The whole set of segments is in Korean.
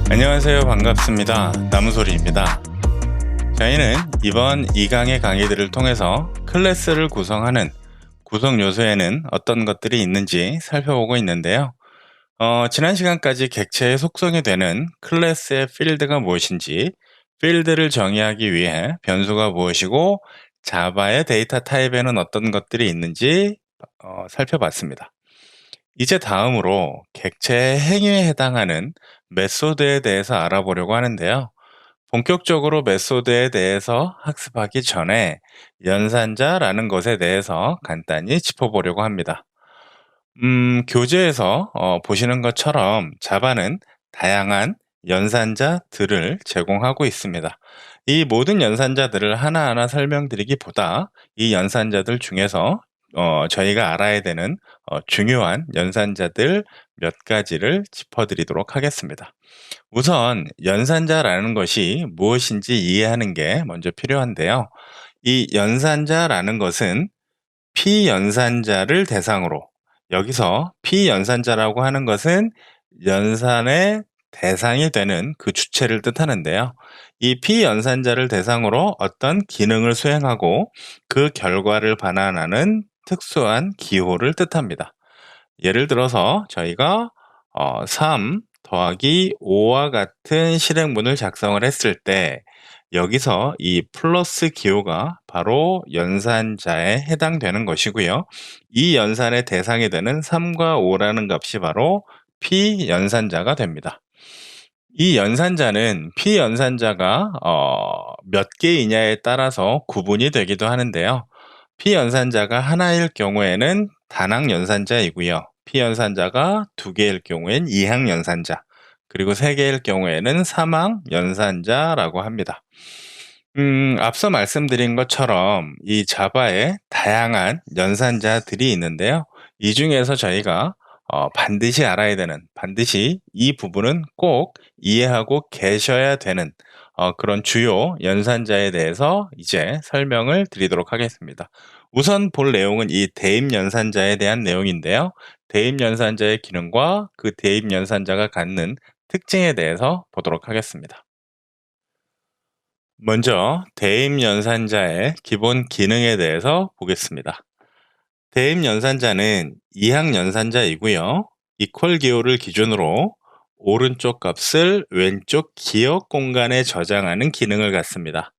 안녕하세요. 반갑습니다. 나무소리입니다. 저희는 이번 2강의 강의들을 통해서 클래스를 구성하는 구성 요소에는 어떤 것들이 있는지 살펴보고 있는데요. 지난 시간까지 객체의 속성이 되는 클래스의 필드가 무엇인지, 필드를 정의하기 위해 변수가 무엇이고, 자바의 데이터 타입에는 어떤 것들이 있는지 살펴봤습니다. 이제 다음으로 객체의 행위에 해당하는 메소드에 대해서 알아보려고 하는데요. 본격적으로 메소드에 대해서 학습하기 전에 연산자라는 것에 대해서 간단히 짚어보려고 합니다. 교재에서 보시는 것처럼 자바는 다양한 연산자들을 제공하고 있습니다. 이 모든 연산자들을 하나하나 설명드리기보다 이 연산자들 중에서 저희가 알아야 되는 중요한 연산자들 몇 가지를 짚어드리도록 하겠습니다. 우선 연산자라는 것이 무엇인지 이해하는 게 먼저 필요한데요. 이 연산자라는 것은 피연산자를 대상으로, 여기서 피연산자라고 하는 것은 연산의 대상이 되는 그 주체를 뜻하는데요. 이 피연산자를 대상으로 어떤 기능을 수행하고 그 결과를 반환하는 특수한 기호를 뜻합니다. 예를 들어서 저희가 3 더하기 5와 같은 실행문을 작성을 했을 때 여기서 이 플러스 기호가 바로 연산자에 해당되는 것이고요. 이 연산의 대상이 되는 3과 5라는 값이 바로 피연산자가 됩니다. 이 연산자는 피연산자가 몇 개이냐에 따라서 구분이 되기도 하는데요. 피연산자가 하나일 경우에는 단항 연산자이고요. 피연산자가 2개일 경우엔 이항 연산자, 그리고 3개일 경우에는 삼항 연산자라고 합니다. 앞서 말씀드린 것처럼 이 자바에 다양한 연산자들이 있는데요. 이 중에서 저희가 반드시 알아야 되는, 반드시 이 부분은 꼭 이해하고 계셔야 되는 그런 주요 연산자에 대해서 이제 설명을 드리도록 하겠습니다. 우선 볼 내용은 이 대입 연산자에 대한 내용인데요. 대입 연산자의 기능과 그 대입 연산자가 갖는 특징에 대해서 보도록 하겠습니다. 먼저 대입 연산자의 기본 기능에 대해서 보겠습니다. 대입 연산자는 이항 연산자이고요. 이퀄 기호를 기준으로 오른쪽 값을 왼쪽 기억 공간에 저장하는 기능을 갖습니다.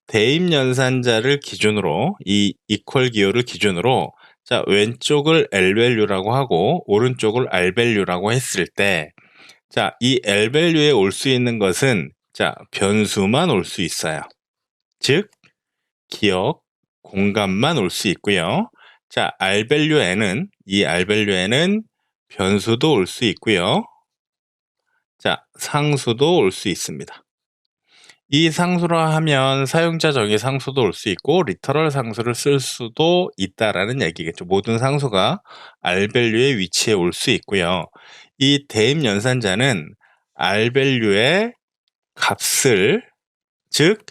대입 연산자를 기준으로 이 이퀄 기호를 기준으로 자, 왼쪽을 L밸류라고 하고 오른쪽을 R밸류라고 했을 때 자, 이 L밸류에 올 수 있는 것은 자, 변수만 올 수 있어요. 즉 기억 공간만 올 수 있고요. 자, R밸류에는 이 R밸류에는 변수도 올 수 있고요. 자, 상수도 올 수 있습니다. 이 상수라 하면 사용자 정의 상수도 올 수 있고 리터럴 상수를 쓸 수도 있다라는 얘기겠죠. 모든 상수가 R밸류의 위치에 올 수 있고요. 이 대입 연산자는 R밸류의 값을, 즉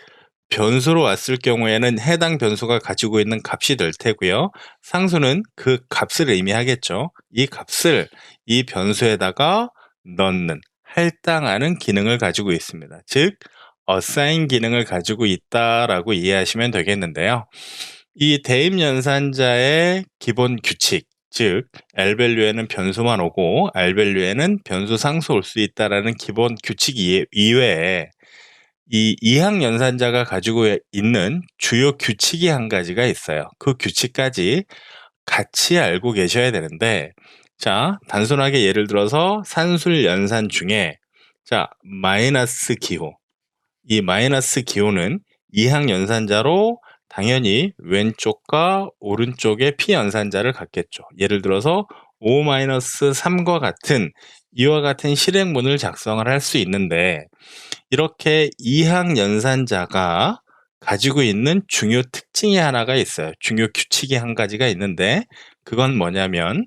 변수로 왔을 경우에는 해당 변수가 가지고 있는 값이 될 테고요. 상수는 그 값을 의미하겠죠. 이 값을 이 변수에다가 넣는, 할당하는 기능을 가지고 있습니다. 즉 assign 기능을 가지고 있다라고 이해하시면 되겠는데요. 이 대입 연산자의 기본 규칙, 즉 L밸류에는 변수만 오고 R밸류에는 변수 상수 올 수 있다라는 기본 규칙 이외에 이 이항 연산자가 가지고 있는 주요 규칙이 한 가지가 있어요. 그 규칙까지 같이 알고 계셔야 되는데, 자, 단순하게 예를 들어서 산술 연산 중에 자, 마이너스 기호, 이 마이너스 기호는 이항 연산자로 당연히 왼쪽과 오른쪽에 피연산자를 갖겠죠. 예를 들어서 5-3과 같은 이와 같은 실행문을 작성을 할 수 있는데, 이렇게 이항 연산자가 가지고 있는 중요 특징이 하나가 있어요. 중요 규칙이 한 가지가 있는데 그건 뭐냐면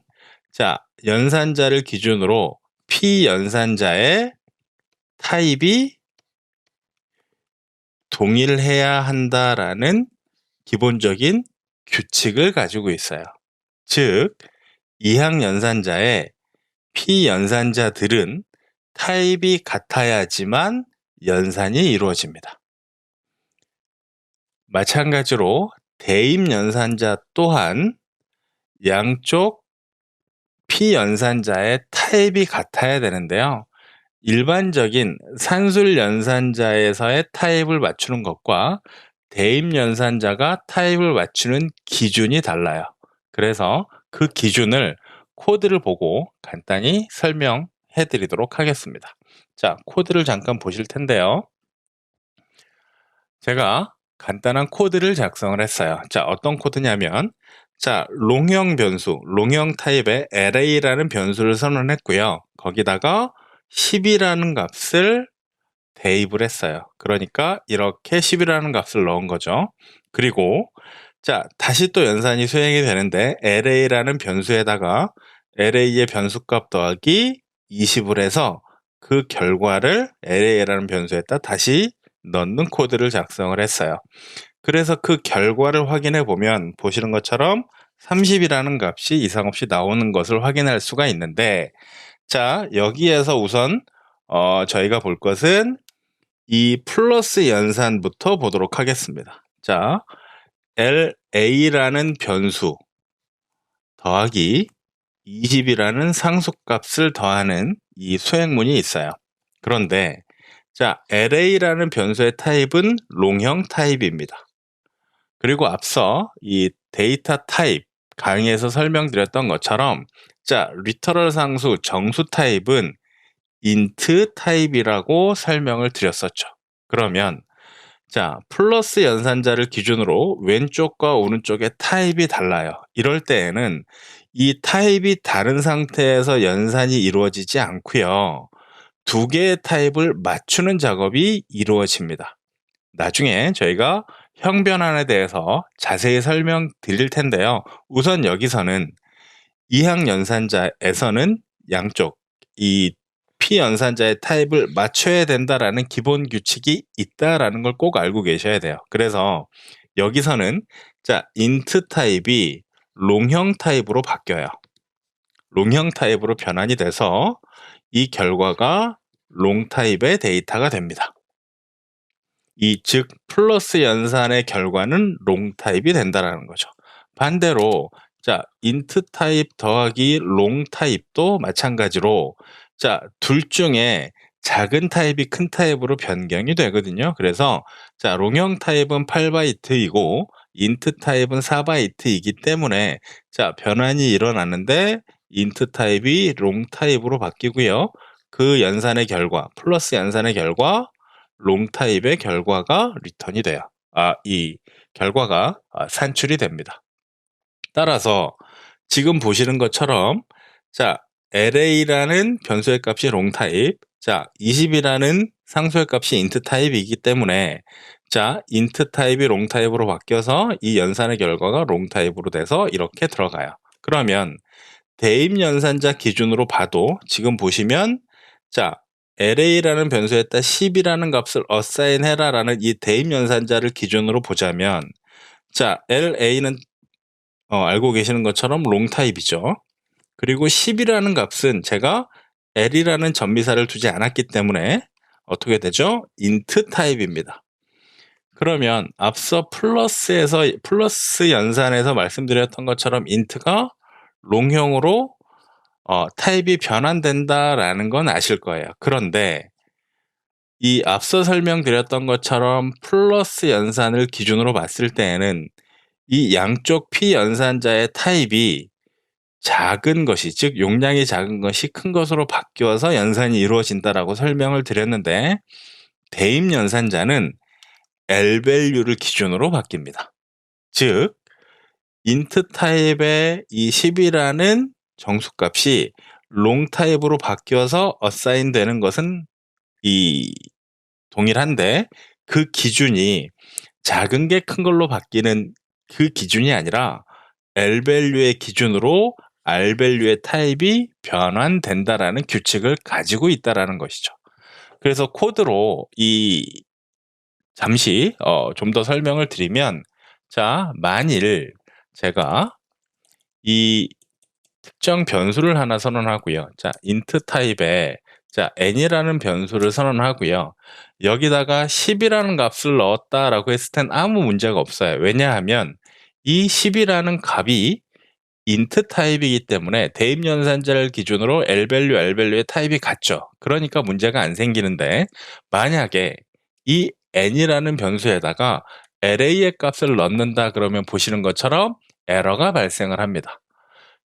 자, 연산자를 기준으로 피연산자의 타입이 동일해야 한다라는 기본적인 규칙을 가지고 있어요. 즉, 이항 연산자의 P연산자들은 타입이 같아야지만 연산이 이루어집니다. 마찬가지로 대입 연산자 또한 양쪽 P연산자의 타입이 같아야 되는데요. 일반적인 산술 연산자에서의 타입을 맞추는 것과 대입 연산자가 타입을 맞추는 기준이 달라요. 그래서 그 기준을 코드를 보고 간단히 설명해 드리도록 하겠습니다. 자, 코드를 잠깐 보실 텐데요. 제가 간단한 코드를 작성을 했어요. 자, 어떤 코드냐면, 자, 롱형 변수, 롱형 타입의 array라는 변수를 선언했고요. 거기다가 10이라는 값을 대입을 했어요. 그러니까 이렇게 10이라는 값을 넣은 거죠. 그리고 자, 다시 또 연산이 수행이 되는데 array라는 변수에다가 array의 변수값 더하기 20을 해서 그 결과를 array라는 변수에다 다시 넣는 코드를 작성을 했어요. 그래서 그 결과를 확인해 보면 보시는 것처럼 30이라는 값이 이상 없이 나오는 것을 확인할 수가 있는데, 자, 여기에서 우선 저희가 볼 것은 이 플러스 연산부터 보도록 하겠습니다. 자, LA라는 변수 더하기 20이라는 상수값을 더하는 이 수행문이 있어요. 그런데 자, LA라는 변수의 타입은 롱형 타입입니다. 그리고 앞서 이 데이터 타입 강의에서 설명드렸던 것처럼 자, 리터럴 상수 정수 타입은 int 타입이라고 설명을 드렸었죠. 그러면 자, 플러스 연산자를 기준으로 왼쪽과 오른쪽의 타입이 달라요. 이럴 때에는 이 타입이 다른 상태에서 연산이 이루어지지 않고요. 두 개의 타입을 맞추는 작업이 이루어집니다. 나중에 저희가 형변환에 대해서 자세히 설명드릴 텐데요. 우선 여기서는 이항 연산자에서는 양쪽 이 P연산자의 타입을 맞춰야 된다라는 기본 규칙이 있다라는 걸 꼭 알고 계셔야 돼요. 그래서 여기서는 자, int 타입이 롱형 타입으로 바뀌어요. 롱형 타입으로 변환이 돼서 이 결과가 롱 타입의 데이터가 됩니다. 즉 플러스 연산의 결과는 롱 타입이 된다라는 거죠. 반대로 자, int 타입 더하기 롱 타입도 마찬가지로 자, 둘 중에 작은 타입이 큰 타입으로 변경이 되거든요. 그래서 자, 롱형 타입은 8바이트이고 int 타입은 4바이트이기 때문에 자, 변환이 일어나는데 int 타입이 롱 타입으로 바뀌고요. 그 연산의 결과, 플러스 연산의 결과 롱 타입의 결과가 리턴이 돼요. 이 결과가 산출이 됩니다. 따라서 지금 보시는 것처럼 자, LA라는 변수의 값이 롱 타입, 자, 20이라는 상수의 값이 int 타입이기 때문에 자, int 타입이 롱 타입으로 바뀌어서 이 연산의 결과가 롱 타입으로 돼서 이렇게 들어가요. 그러면 대입 연산자 기준으로 봐도 지금 보시면 자, LA라는 변수에다 10이라는 값을 assign 해라라는 이 대입 연산자를 기준으로 보자면 자, LA는 알고 계시는 것처럼 롱 타입이죠. 그리고 10이라는 값은 제가 L이라는 전미사를 두지 않았기 때문에 어떻게 되죠? int 타입입니다. 그러면 앞서 플러스 연산에서 말씀드렸던 것처럼 int가 롱형으로 타입이 변환된다라는 건 아실 거예요. 그런데 이 앞서 설명드렸던 것처럼 플러스 연산을 기준으로 봤을 때에는 이 양쪽 P연산자의 타입이 작은 것이, 즉 용량이 작은 것이 큰 것으로 바뀌어서 연산이 이루어진다라고 설명을 드렸는데 대입 연산자는 L밸류를 기준으로 바뀝니다. 즉 int 타입의 이 10이라는 정수값이 롱 타입으로 바뀌어서 assign 되는 것은 동일한데 그 기준이 작은 게 큰 걸로 바뀌는 그 기준이 아니라 L밸류의 기준으로 R밸류의 타입이 변환된다라는 규칙을 가지고 있다라는 것이죠. 그래서 코드로 잠시 좀 더 설명을 드리면, 자, 만일 제가 이 특정 변수를 하나 선언하고요. 자, int 타입에 자, n이라는 변수를 선언하고요. 여기다가 10이라는 값을 넣었다라고 했을 땐 아무 문제가 없어요. 왜냐하면 이 10이라는 값이 int 타입이기 때문에 대입 연산자를 기준으로 L밸류의 타입이 같죠. 그러니까 문제가 안 생기는데, 만약에 이 n이라는 변수에다가 array의 값을 넣는다 그러면 보시는 것처럼 에러가 발생을 합니다.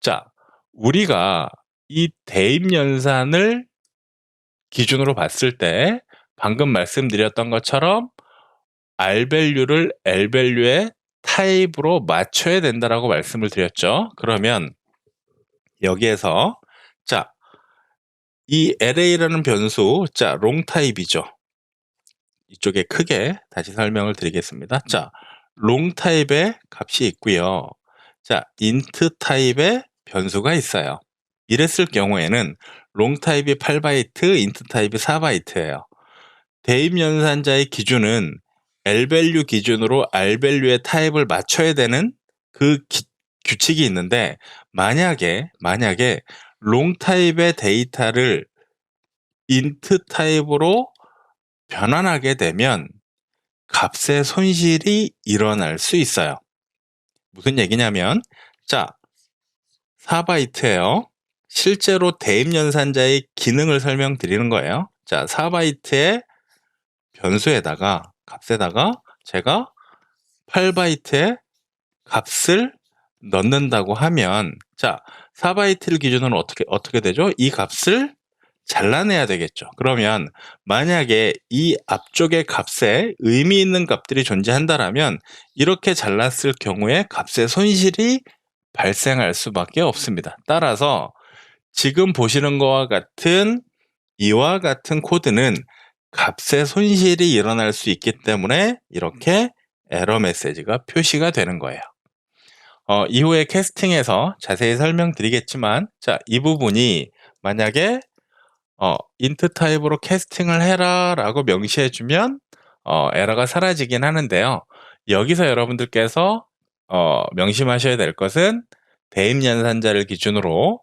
자, 우리가 이 대입 연산을 기준으로 봤을 때 방금 말씀드렸던 것처럼 R밸류를 L밸류의 타입으로 맞춰야 된다라고 말씀을 드렸죠. 그러면 여기에서 자, 이 array라는 변수, 자, 롱 타입이죠. 이쪽에 크게 다시 설명을 드리겠습니다. 자, 롱 타입의 값이 있고요. 자, int 타입의 변수가 있어요. 이랬을 경우에는 롱 타입이 8바이트, int 타입이 4바이트예요. 대입 연산자의 기준은 L밸류 기준으로 R밸류의 타입을 맞춰야 되는 그 규칙이 있는데, 만약에 롱 타입의 데이터를 int 타입으로 변환하게 되면 값의 손실이 일어날 수 있어요. 무슨 얘기냐면, 자, 4바이트예요. 실제로 대입 연산자의 기능을 설명드리는 거예요. 자, 4바이트의 변수에다가 값에다가 제가 8바이트의 값을 넣는다고 하면, 자, 4바이트를 기준으로 어떻게 되죠? 이 값을 잘라내야 되겠죠. 그러면 만약에 이 앞쪽의 값에 의미 있는 값들이 존재한다라면 이렇게 잘랐을 경우에 값의 손실이 발생할 수밖에 없습니다. 따라서 지금 보시는 것과 같은 이와 같은 코드는 값의 손실이 일어날 수 있기 때문에 이렇게 에러 메시지가 표시가 되는 거예요. 이후에 캐스팅에서 자세히 설명드리겠지만, 자, 이 부분이 만약에 int 타입으로 캐스팅을 해라 라고 명시해주면 에러가 사라지긴 하는데요. 여기서 여러분들께서 명심하셔야 될 것은 대입 연산자를 기준으로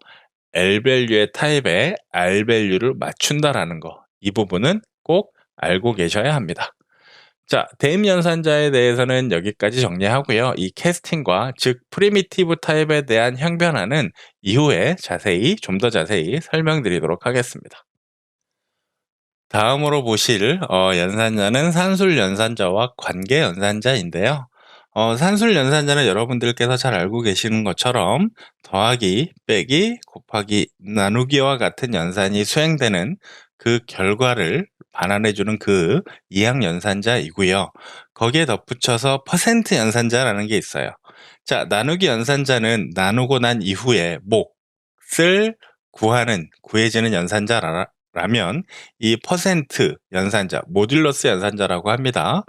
L밸류의 타입에 R밸류를 맞춘다라는 거, 이 부분은 꼭 알고 계셔야 합니다. 자, 대입 연산자에 대해서는 여기까지 정리하고요. 이 캐스팅과 즉 프리미티브 타입에 대한 형변화는 이후에 좀 더 자세히 설명드리도록 하겠습니다. 다음으로 보실 연산자는 산술 연산자와 관계 연산자인데요. 산술 연산자는 여러분들께서 잘 알고 계시는 것처럼 더하기, 빼기, 곱하기, 나누기와 같은 연산이 수행되는 그 결과를 반환해주는 그 이항 연산자이고요. 거기에 덧붙여서 퍼센트 연산자라는 게 있어요. 자, 나누기 연산자는 나누고 난 이후에 몫을 구해지는 연산자라면 이 퍼센트 연산자, 모듈러스 연산자라고 합니다.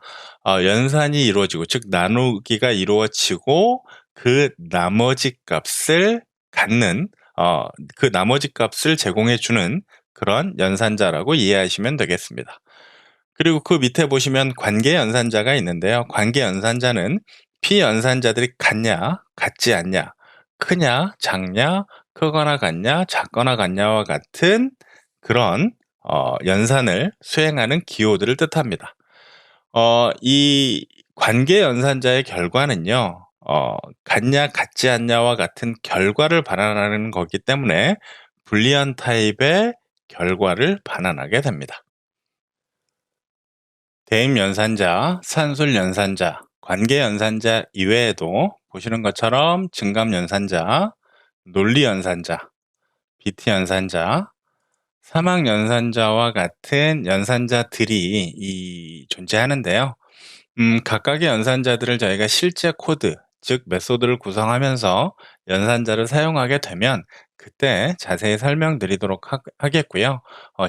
연산이 이루어지고, 즉 나누기가 이루어지고 그 나머지 값을 갖는 그 나머지 값을 제공해주는 그런 연산자라고 이해하시면 되겠습니다. 그리고 그 밑에 보시면 관계 연산자가 있는데요. 관계 연산자는 피연산자들이 같냐, 같지 않냐, 크냐, 작냐, 크거나 같냐, 작거나 같냐와 같은 그런 연산을 수행하는 기호들을 뜻합니다. 이 관계 연산자의 결과는요, 같냐, 같지 않냐와 같은 결과를 반환하는 거기 때문에 불리한 타입의 결과를 반환하게 됩니다. 대입 연산자, 산술 연산자, 관계 연산자 이외에도 보시는 것처럼 증감 연산자, 논리 연산자, BT 연산자, 사막 연산자와 같은 연산자들이 존재하는데요. 각각의 연산자들을 저희가 실제 코드, 즉 메소드를 구성하면서 연산자를 사용하게 되면 그때 자세히 설명드리도록 하겠고요.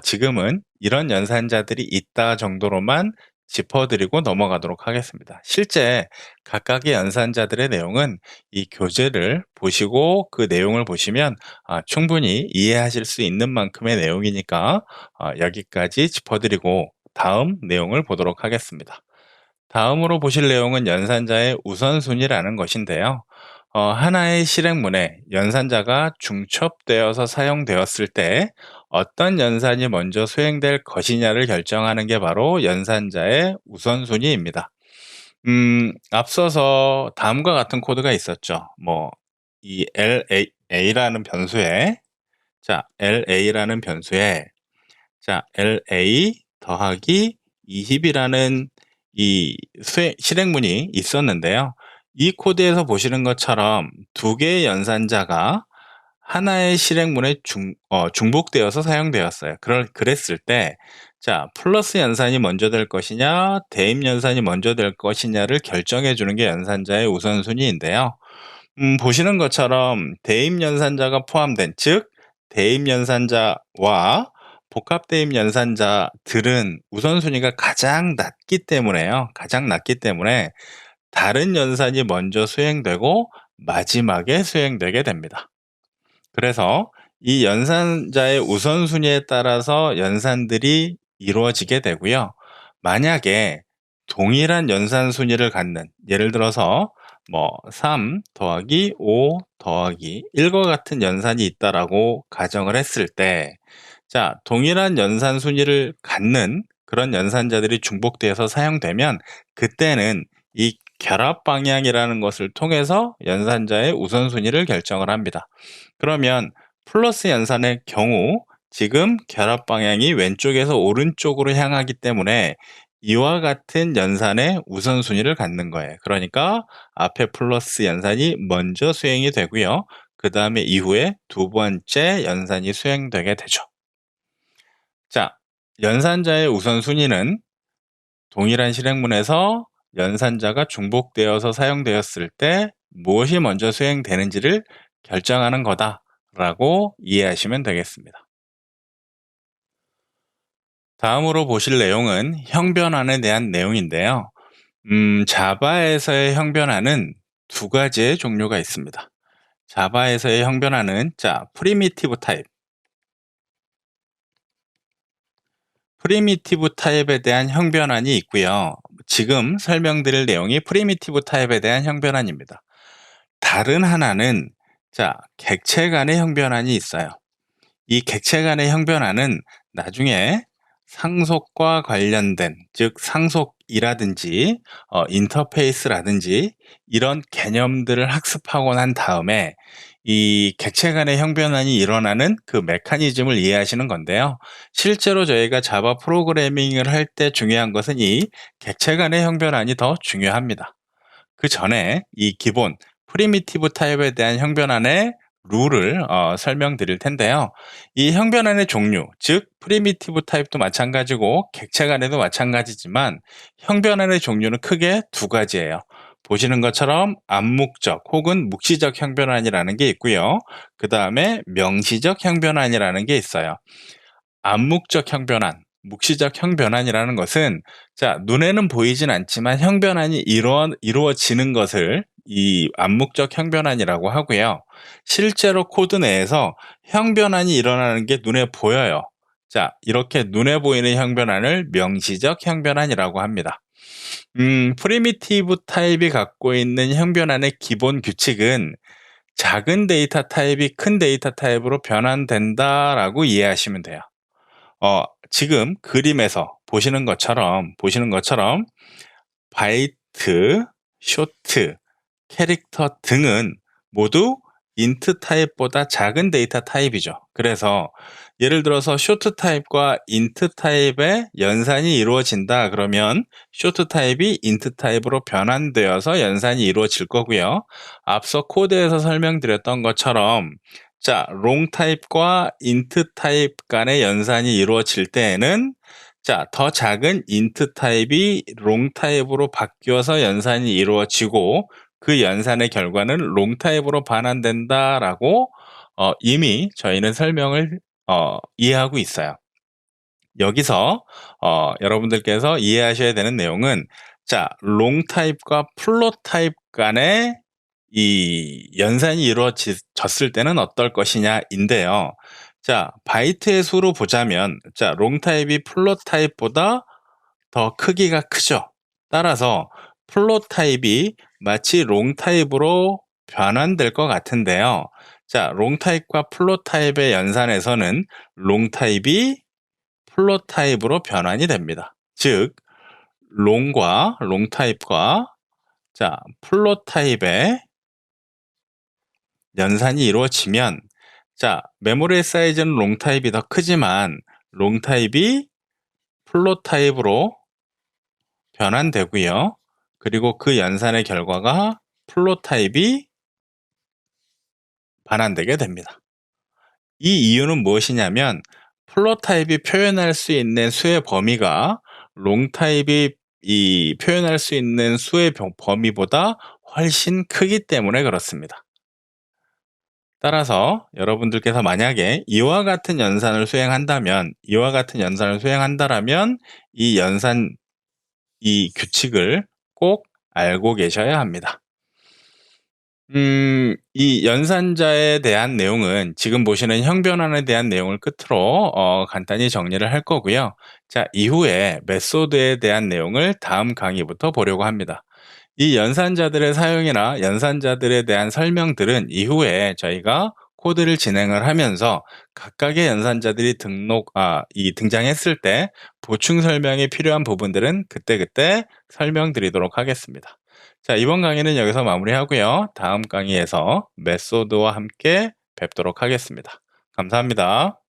지금은 이런 연산자들이 있다 정도로만 짚어드리고 넘어가도록 하겠습니다. 실제 각각의 연산자들의 내용은 이 교재를 보시고 그 내용을 보시면 충분히 이해하실 수 있는 만큼의 내용이니까 여기까지 짚어드리고 다음 내용을 보도록 하겠습니다. 다음으로 보실 내용은 연산자의 우선순위라는 것인데요. 하나의 실행문에 연산자가 중첩되어서 사용되었을 때 어떤 연산이 먼저 수행될 것이냐를 결정하는 게 바로 연산자의 우선순위입니다. 앞서서 다음과 같은 코드가 있었죠. 이 LA라는 변수에, LA라는 변수에, LA 더하기 20이라는 이 실행문이 있었는데요. 이 코드에서 보시는 것처럼 두 개의 연산자가 하나의 실행문에 중복되어서 사용되었어요. 그랬을 때, 플러스 연산이 먼저 될 것이냐, 대입 연산이 먼저 될 것이냐를 결정해 주는 게 연산자의 우선순위인데요. 보시는 것처럼 대입 연산자가 포함된, 즉 대입 연산자와 복합 대입 연산자들은 우선순위가 가장 낮기 때문에요. 가장 낮기 때문에 다른 연산이 먼저 수행되고 마지막에 수행되게 됩니다. 그래서 이 연산자의 우선순위에 따라서 연산들이 이루어지게 되고요. 만약에 동일한 연산 순위를 갖는, 예를 들어서 3 더하기 5 더하기 1과 같은 연산이 있다라고 가정을 했을 때, 동일한 연산 순위를 갖는 그런 연산자들이 중복되어서 사용되면 그때는 이 결합 방향이라는 것을 통해서 연산자의 우선순위를 결정을 합니다. 그러면 플러스 연산의 경우 지금 결합 방향이 왼쪽에서 오른쪽으로 향하기 때문에 이와 같은 연산의 우선순위를 갖는 거예요. 그러니까 앞에 플러스 연산이 먼저 수행이 되고요. 그 다음에 이후에 두 번째 연산이 수행되게 되죠. 연산자의 우선순위는 동일한 실행문에서 연산자가 중복되어서 사용되었을 때 무엇이 먼저 수행되는지를 결정하는 거다라고 이해하시면 되겠습니다. 다음으로 보실 내용은 형변환에 대한 내용인데요. 자바에서의 형변환은 두 가지의 종류가 있습니다. 자바에서의 형변환은 프리미티브 타입에 대한 형변환이 있고요. 지금 설명드릴 내용이 프리미티브 타입에 대한 형변환입니다. 다른 하나는 객체 간의 형변환이 있어요. 이 객체 간의 형변환은 나중에 상속과 관련된, 즉 상속이라든지 인터페이스라든지 이런 개념들을 학습하고 난 다음에 이 객체 간의 형변환이 일어나는 그 메커니즘을 이해하시는 건데요. 실제로 저희가 자바 프로그래밍을 할 때 중요한 것은 이 객체 간의 형변환이 더 중요합니다. 그 전에 이 기본 프리미티브 타입에 대한 형변환의 룰을 설명드릴 텐데요. 이 형변환의 종류, 즉 프리미티브 타입도 마찬가지고 객체 간에도 마찬가지지만 형변환의 종류는 크게 두 가지예요. 보시는 것처럼 암묵적 혹은 묵시적 형변환이라는 게 있고요. 그 다음에 명시적 형변환이라는 게 있어요. 암묵적 형변환, 묵시적 형변환이라는 것은 눈에는 보이진 않지만 형변환이 이루어지는 것을 이 암묵적 형변환이라고 하고요. 실제로 코드 내에서 형변환이 일어나는 게 눈에 보여요. 이렇게 눈에 보이는 형변환을 명시적 형변환이라고 합니다. 프리미티브 타입이 갖고 있는 형변환의 기본 규칙은 작은 데이터 타입이 큰 데이터 타입으로 변환된다라고 이해하시면 돼요. 지금 그림에서 보시는 것처럼 바이트, 쇼트, 캐릭터 등은 모두 인트 타입보다 작은 데이터 타입이죠. 그래서 예를 들어서 쇼트 타입과 인트 타입의 연산이 이루어진다 그러면 쇼트 타입이 인트 타입으로 변환되어서 연산이 이루어질 거고요. 앞서 코드에서 설명드렸던 것처럼 롱 타입과 인트 타입 간의 연산이 이루어질 때에는 더 작은 인트 타입이 롱 타입으로 바뀌어서 연산이 이루어지고 그 연산의 결과는 롱 타입으로 반환된다라고 이미 저희는 설명을 이해하고 있어요. 여기서 여러분들께서 이해하셔야 되는 내용은 롱 타입과 플롯 타입 간의 이 연산이 이루어졌을 때는 어떨 것이냐인데요. 바이트의 수로 보자면 롱 타입이 플롯 타입보다 더 크기가 크죠. 따라서 플롯 타입이 마치 롱 타입으로 변환될 것 같은데요. 자, 롱 타입과 플롯 타입의 연산에서는 롱 타입이 플롯 타입으로 변환이 됩니다. 즉, 롱과 롱 타입과 자, 플롯 타입의 연산이 이루어지면 자, 메모리의 사이즈는 롱 타입이 더 크지만 롱 타입이 플롯 타입으로 변환되고요. 그리고 그 연산의 결과가 플롯 타입이 반환되게 됩니다. 이 이유는 무엇이냐면 플롯 타입이 표현할 수 있는 수의 범위가 롱 타입이 표현할 수 있는 수의 범위보다 훨씬 크기 때문에 그렇습니다. 따라서 여러분들께서 만약에 이와 같은 연산을 수행한다면 이 규칙을 꼭 알고 계셔야 합니다. 이 연산자에 대한 내용은 지금 보시는 형변환에 대한 내용을 끝으로 간단히 정리를 할 거고요. 자, 이후에 메소드에 대한 내용을 다음 강의부터 보려고 합니다. 이 연산자들의 사용이나 연산자들에 대한 설명들은 이후에 저희가 코드를 진행을 하면서 각각의 연산자들이 등장했을 때 보충 설명이 필요한 부분들은 그때그때 설명드리도록 하겠습니다. 자, 이번 강의는 여기서 마무리하고요. 다음 강의에서 메소드와 함께 뵙도록 하겠습니다. 감사합니다.